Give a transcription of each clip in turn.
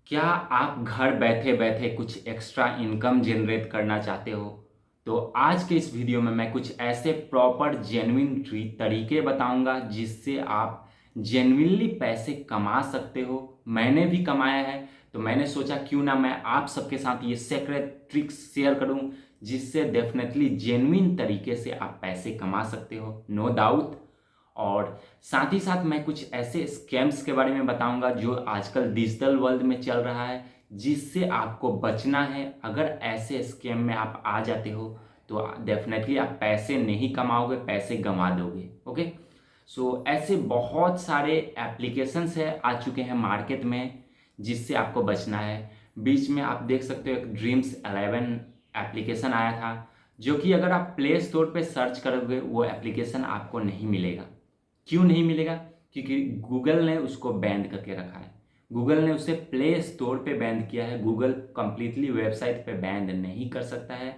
क्या आप घर बैठे बैठे कुछ एक्स्ट्रा इनकम जनरेट करना चाहते हो? तो आज के इस वीडियो में मैं कुछ ऐसे प्रॉपर जेन्युइन तरीके बताऊंगा जिससे आप जेन्युइनली पैसे कमा सकते हो। मैंने भी कमाया है, तो मैंने सोचा क्यों ना मैं आप सबके साथ ये सीक्रेट ट्रिक्स शेयर करूं जिससे डेफिनेटली जेन्युइन तरीके से आप पैसे कमा सकते हो, नो डाउट। और साथ ही साथ मैं कुछ ऐसे स्कैम्स के बारे में बताऊंगा जो आजकल डिजिटल वर्ल्ड में चल रहा है, जिससे आपको बचना है। अगर ऐसे स्कैम में आप आ जाते हो तो डेफिनेटली आप पैसे नहीं कमाओगे, पैसे गंवा दोगे। ओके, सो ऐसे बहुत सारे एप्लीकेशंस है आ चुके हैं मार्केट में जिससे आपको बचना है। बीच में आप देख सकते हो एक ड्रीम्स 11 एप्लीकेशन आया था, जो कि अगर आप प्ले स्टोर पे सर्च करोगे वो एप्लीकेशन आपको नहीं मिलेगा। क्यों नहीं मिलेगा? क्योंकि गूगल ने उसको बैन करके रखा है। गूगल ने उसे प्ले स्टोर पे बैन किया है, गूगल कंप्लीटली वेबसाइट पे बैन नहीं कर सकता है।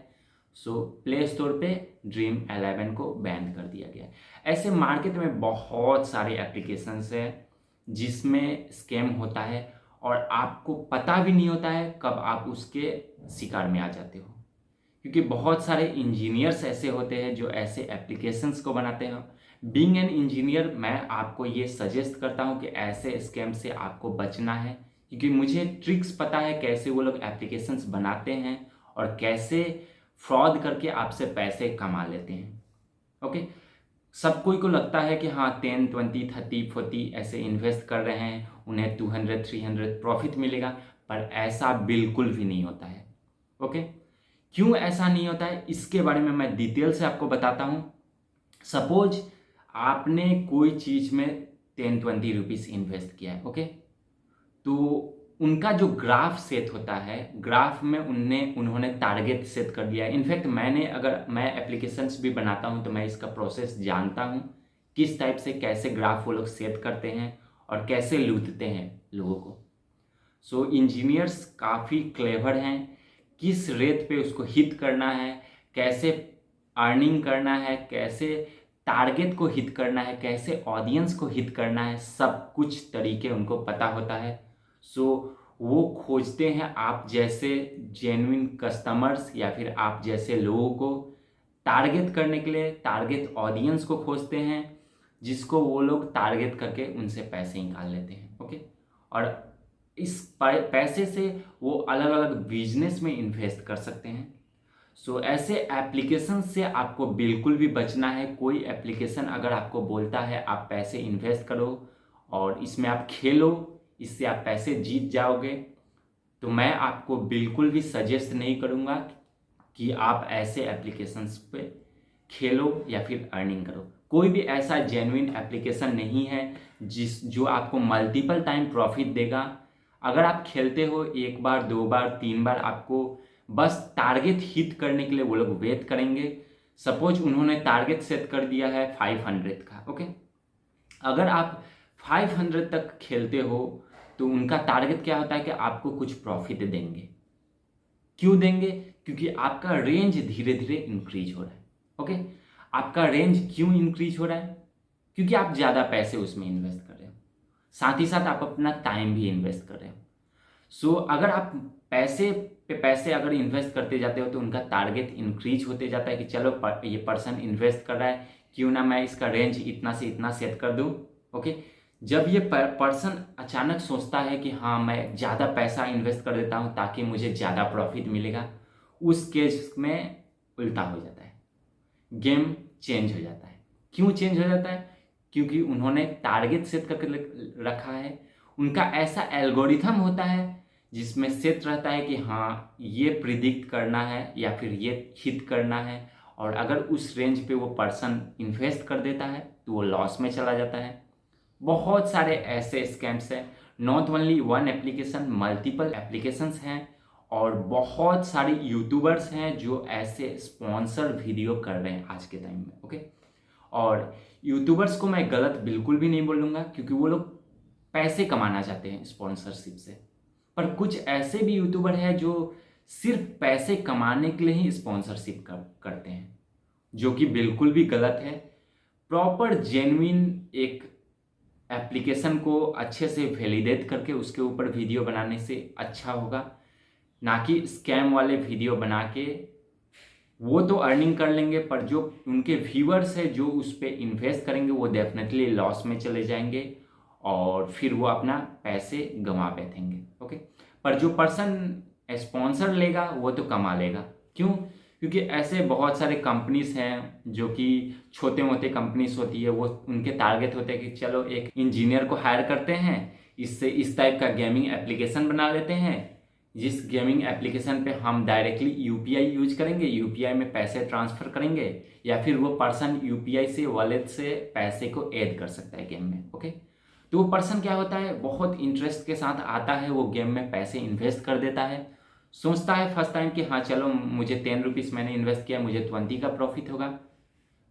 सो प्ले स्टोर पे ड्रीम 11 को बैन कर दिया गया है। ऐसे मार्केट में बहुत सारे एप्लीकेशंस हैं जिसमें स्कैम होता है और आपको पता भी नहीं होता है कब आप उसके शिकार में आ जाते हो। क्योंकि बहुत सारे इंजीनियर्स ऐसे होते हैं जो ऐसे एप्लीकेशंस को बनाते हैं। बीइंग एन इंजीनियर मैं आपको ये सजेस्ट करता हूँ कि ऐसे स्कैम से आपको बचना है, क्योंकि मुझे ट्रिक्स पता है कैसे वो लोग एप्लीकेशंस बनाते हैं और कैसे फ्रॉड करके आपसे पैसे कमा लेते हैं। ओके, सब कोई को लगता है कि हाँ 10, 20, 30, 40 ऐसे इन्वेस्ट कर रहे हैं, उन्हें 200, 300 प्रॉफिट मिलेगा, पर ऐसा बिल्कुल भी नहीं होता है। ओके, क्यों ऐसा नहीं होता है इसके बारे में मैं डिटेल से आपको बताता हूं। सपोज आपने कोई चीज में 10-20 रुपीज इन्वेस्ट किया है। ओके, तो उनका जो ग्राफ सेट होता है, ग्राफ में उन्होंने टारगेट सेट कर दिया है। इनफैक्ट अगर मैं एप्लीकेशंस भी बनाता हूं तो मैं इसका प्रोसेस जानता हूं, किस टाइप से कैसे ग्राफ वो लोग सेट करते हैं और कैसे लूटते हैं लोगों को। सो इंजीनियर्स काफ़ी क्लेवर हैं, किस रेट पे उसको हिट करना है, कैसे अर्निंग करना है, कैसे टारगेट को हिट करना है, कैसे ऑडियंस को हिट करना है, सब कुछ तरीके उनको पता होता है। सो वो खोजते हैं आप जैसे जेन्युइन कस्टमर्स या फिर आप जैसे लोगों को टारगेट करने के लिए, टारगेट ऑडियंस को खोजते हैं जिसको वो लोग टारगेट करके उनसे पैसे निकाल लेते हैं। ओके, और इस पैसे से वो अलग अलग बिजनेस में इन्वेस्ट कर सकते हैं। सो ऐसे एप्लीकेशन से आपको बिल्कुल भी बचना है। कोई एप्लीकेशन अगर आपको बोलता है आप पैसे इन्वेस्ट करो और इसमें आप खेलो, इससे आप पैसे जीत जाओगे, तो मैं आपको बिल्कुल भी सजेस्ट नहीं करूँगा कि आप ऐसे एप्लीकेशंस पे खेलो या फिर अर्निंग करो। कोई भी ऐसा जेन्युइन एप्लीकेशन नहीं है जो आपको मल्टीपल टाइम प्रॉफिट देगा। अगर आप खेलते हो एक बार, दो बार, तीन बार, आपको बस टारगेट हिट करने के लिए वो लोग वेट करेंगे। सपोज उन्होंने टारगेट सेट कर दिया है 500 का। ओके, अगर आप 500 तक खेलते हो तो उनका टारगेट क्या होता है कि आपको कुछ प्रॉफिट देंगे। क्यों देंगे? क्योंकि आपका रेंज धीरे धीरे इंक्रीज हो रहा है। ओके, आपका रेंज क्यों इंक्रीज हो रहा है? क्योंकि आप ज़्यादा पैसे उसमें इन्वेस्ट कर रहे हो, साथ ही साथ आप अपना टाइम भी इन्वेस्ट कर रहे हो। सो अगर आप पैसे पे पैसे अगर इन्वेस्ट करते जाते हो तो उनका टारगेट इंक्रीज होते जाता है कि चलो ये पर्सन इन्वेस्ट कर रहा है, क्यों ना मैं इसका रेंज इतना से इतना सेट कर दूं। ओके, जब ये पर्सन अचानक सोचता है कि हाँ मैं ज़्यादा पैसा इन्वेस्ट कर देता हूँ ताकि मुझे ज़्यादा प्रॉफिट मिलेगा, उस केस में उल्टा हो जाता है, गेम चेंज हो जाता है। क्यों चेंज हो जाता है? क्योंकि उन्होंने टारगेट सेट करके रखा है। उनका ऐसा एल्गोरिथम होता है जिसमें सेट रहता है कि हाँ ये प्रिडिक्ट करना है या फिर ये हिट करना है, और अगर उस रेंज पे वो पर्सन इन्वेस्ट कर देता है तो वो लॉस में चला जाता है। बहुत सारे ऐसे स्कैम्स हैं, not only one application, multiple applications हैं, और बहुत सारे यूट्यूबर्स हैं जो ऐसे स्पॉन्सर वीडियो कर रहे हैं आज के टाइम में। ओके, और यूट्यूबर्स को मैं गलत बिल्कुल भी नहीं बोलूँगा क्योंकि वो लोग पैसे कमाना चाहते हैं स्पॉन्सरशिप से। पर कुछ ऐसे भी यूट्यूबर हैं जो सिर्फ पैसे कमाने के लिए ही स्पॉन्सरशिप करते हैं, जो कि बिल्कुल भी गलत है। प्रॉपर जेन्युइन एक एप्लीकेशन को अच्छे से वैलिडेट करके उसके ऊपर वीडियो बनाने से अच्छा होगा, ना कि स्कैम वाले वीडियो बना के। वो तो अर्निंग कर लेंगे पर जो उनके व्यूअर्स है जो उस पर इन्वेस्ट करेंगे वो डेफिनेटली लॉस में चले जाएंगे और फिर वो अपना पैसे गंवा बैठेंगे। ओके, पर जो पर्सन स्पॉन्सर लेगा वो तो कमा लेगा। क्यों? क्योंकि ऐसे बहुत सारे कंपनीज हैं जो कि छोटे मोटे कंपनीज होती है, वो उनके टारगेट होते हैं कि चलो एक इंजीनियर को हायर करते हैं, इससे इस टाइप का गेमिंग एप्लीकेशन बना लेते हैं, जिस गेमिंग एप्लीकेशन पे हम डायरेक्टली यूपीआई यूज करेंगे, यूपीआई में पैसे ट्रांसफ़र करेंगे, या फिर वो पर्सन यूपीआई से वॉलेट से पैसे को ऐड कर सकता है गेम में। ओके, तो वो पर्सन क्या होता है, बहुत इंटरेस्ट के साथ आता है, वो गेम में पैसे इन्वेस्ट कर देता है, सोचता है फर्स्ट टाइम कि हाँ चलो मुझे 10 रुपीज़ मैंने इन्वेस्ट किया, मुझे 20 का प्रॉफिट होगा,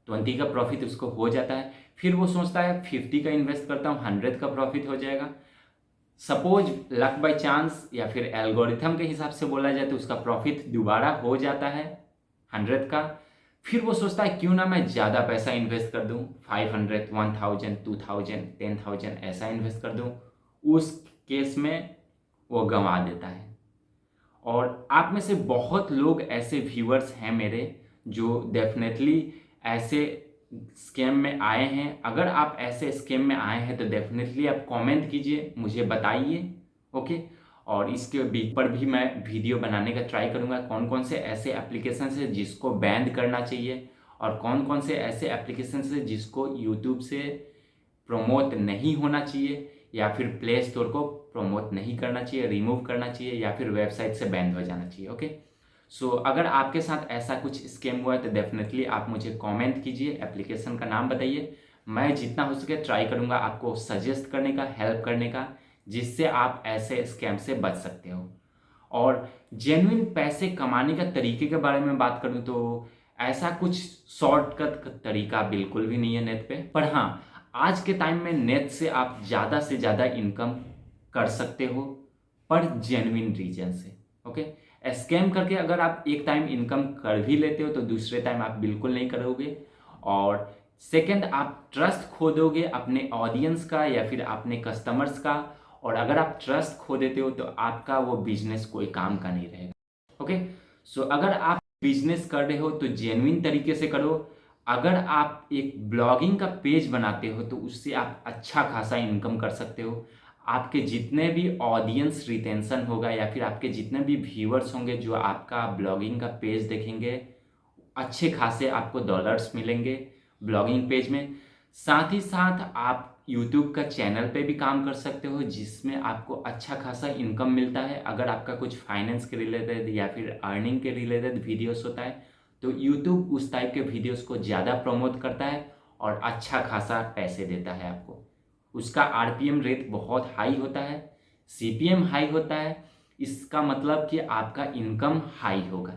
20 का प्रॉफिट उसको हो जाता है। फिर वो सोचता है 50 का इन्वेस्ट करता हूँ, 100 का प्रॉफिट हो जाएगा। सपोज लक बाय चांस या फिर एल्गोरिथम के हिसाब से बोला जाए तो उसका प्रॉफिट दोबारा हो जाता है 100 का। फिर वो सोचता है क्यों ना मैं ज़्यादा पैसा इन्वेस्ट कर दूँ, 500, 1000, 2000, 10,000 ऐसा इन्वेस्ट कर दूँ। उस केस में वो गंवा देता है। और आप में से बहुत लोग ऐसे व्यूअर्स हैं मेरे जो डेफिनेटली ऐसे स्कैम में आए हैं। अगर आप ऐसे स्कैम में आए हैं तो डेफिनेटली आप कमेंट कीजिए, मुझे बताइए। ओके, और इसके पर भी मैं वीडियो बनाने का ट्राई करूंगा, कौन कौन से ऐसे एप्लीकेशन है जिसको बैन करना चाहिए और कौन कौन से ऐसे एप्लीकेशन है जिसको यूट्यूब से प्रमोट नहीं होना चाहिए या फिर प्ले स्टोर को प्रमोट नहीं करना चाहिए, रिमूव करना चाहिए, या फिर वेबसाइट से बैन हो जाना चाहिए। ओके, सो अगर आपके साथ ऐसा कुछ स्कैम हुआ है तो डेफिनेटली आप मुझे कमेंट कीजिए, एप्लीकेशन का नाम बताइए। मैं जितना हो सके ट्राई करूंगा आपको सजेस्ट करने का, हेल्प करने का, जिससे आप ऐसे स्कैम से बच सकते हो। और जेन्युइन पैसे कमाने का तरीके के बारे में बात करूं तो ऐसा कुछ शॉर्टकट तरीका बिल्कुल भी नहीं है नेट पे, पर हाँ आज के टाइम में नेट से आप ज़्यादा से ज़्यादा इनकम कर सकते हो, पर जेन्युइन रीजन से। ओके, स्कैम करके अगर आप एक टाइम इनकम कर भी लेते हो तो दूसरे टाइम आप बिल्कुल नहीं करोगे। और सेकंड, आप ट्रस्ट खो दोगे अपने ऑडियंस का या फिर अपने कस्टमर्स का, और अगर आप ट्रस्ट खो देते हो तो आपका वो बिजनेस कोई काम का नहीं रहेगा। ओके, सो अगर आप बिजनेस कर रहे हो तो जेन्युइन तरीके से करो। अगर आप एक ब्लॉगिंग का पेज बनाते हो तो उससे आप अच्छा खासा इनकम कर सकते हो। आपके जितने भी ऑडियंस रिटेंशन होगा या फिर आपके जितने भी व्यूअर्स होंगे जो आपका ब्लॉगिंग का पेज देखेंगे, अच्छे खासे आपको डॉलर्स मिलेंगे ब्लॉगिंग पेज में। साथ ही साथ आप यूट्यूब का चैनल पे भी काम कर सकते हो जिसमें आपको अच्छा खासा इनकम मिलता है। अगर आपका कुछ फाइनेंस के रिलेटेड या फिर अर्निंग के रिलेटेड वीडियोस होता है तो यूट्यूब उस टाइप के वीडियोस को ज़्यादा प्रमोट करता है और अच्छा खासा पैसे देता है आपको। उसका आरपीएम रेट बहुत हाई होता है, सीपीएम हाई होता है, इसका मतलब कि आपका इनकम हाई होगा।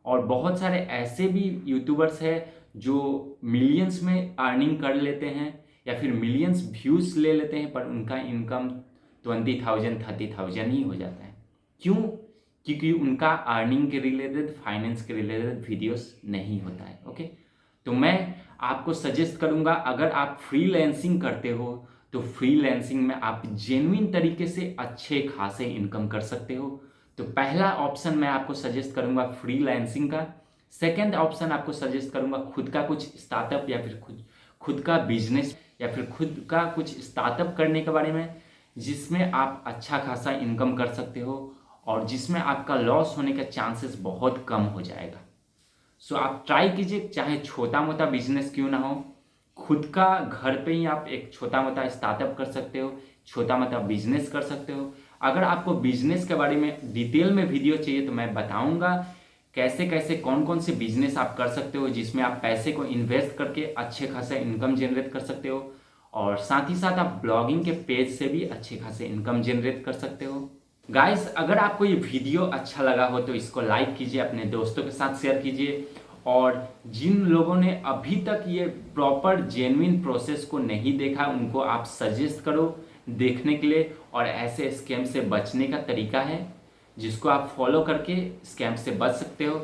और बहुत सारे ऐसे भी यूट्यूबर्स हैं जो मिलियंस में अर्निंग कर लेते हैं या फिर मिलियंस व्यूज़ ले लेते हैं, पर उनका इनकम 20,000 30,000 ही हो जाता है। क्यों? क्योंकि उनका अर्निंग के रिलेटेड, फाइनेंस के रिलेटेड वीडियोस नहीं होता है। ओके, तो मैं आपको सजेस्ट करूंगा अगर आप फ्रीलैंसिंग करते हो तो फ्रीलैंसिंग में आप जेन्युइन तरीके से अच्छे खासे इनकम कर सकते हो। तो पहला ऑप्शन मैं आपको सजेस्ट करूंगा फ्रीलैंसिंग का। सेकंड ऑप्शन आपको सजेस्ट करूंगा खुद का कुछ स्टार्टअप या फिर खुद का बिजनेस या फिर खुद का कुछ स्टार्टअप करने के बारे में, जिसमें आप अच्छा खासा इनकम कर सकते हो और जिसमें आपका लॉस होने का चांसेस बहुत कम हो जाएगा। सो आप ट्राई कीजिए, चाहे छोटा मोटा बिजनेस क्यों ना हो, खुद का घर पे ही आप एक छोटा मोटा स्टार्टअप कर सकते हो, छोटा मोटा बिजनेस कर सकते हो। अगर आपको बिजनेस के बारे में डिटेल में वीडियो चाहिए तो मैं बताऊंगा कैसे कैसे कौन कौन से बिजनेस आप कर सकते हो जिसमें आप पैसे को इन्वेस्ट करके अच्छे खासे इनकम जनरेट कर सकते हो, और साथ ही साथ आप ब्लॉगिंग के पेज से भी अच्छे खासे इनकम जनरेट कर सकते हो। गाइस, अगर आपको ये वीडियो अच्छा लगा हो तो इसको लाइक कीजिए, अपने दोस्तों के साथ शेयर कीजिए, और जिन लोगों ने अभी तक ये प्रॉपर जेन्युइन प्रोसेस को नहीं देखा उनको आप सजेस्ट करो देखने के लिए, और ऐसे स्कैम से बचने का तरीका है जिसको आप फॉलो करके स्कैम से बच सकते हो।